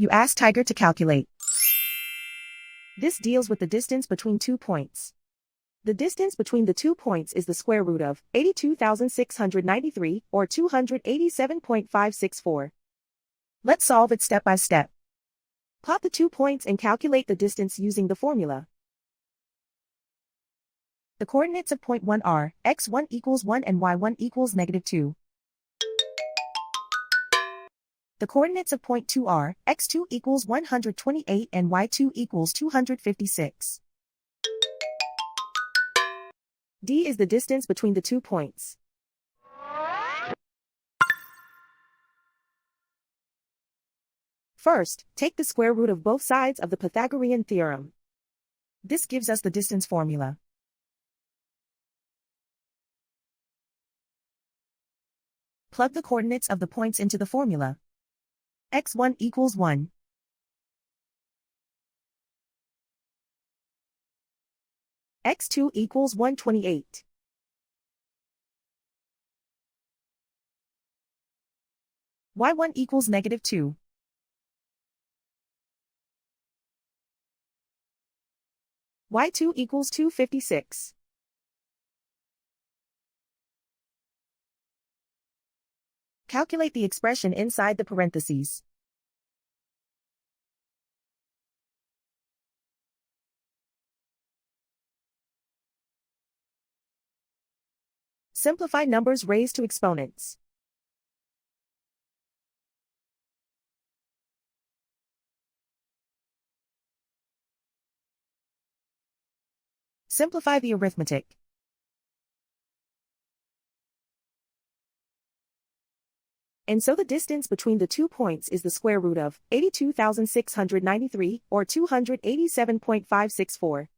You ask Tiger to calculate. This deals with the distance between 2 points. The distance between the 2 points is the square root of 82,693, or 287.564. Let's solve it step by step. Plot the 2 points and calculate the distance using the formula. The coordinates of point 1 are x1 equals 1 and y1 equals -2. The coordinates of point 2 are x2 equals 128 and y2 equals 256. D is the distance between the 2 points. First, take the square root of both sides of the Pythagorean theorem. This gives us the distance formula. Plug the coordinates of the points into the formula. x1 equals 1. x2 equals 128. y1 equals -2. y2 equals 256. Calculate the expression inside the parentheses. Simplify numbers raised to exponents. Simplify the arithmetic. And so the distance between the 2 points is the square root of 82,693, or 287.564.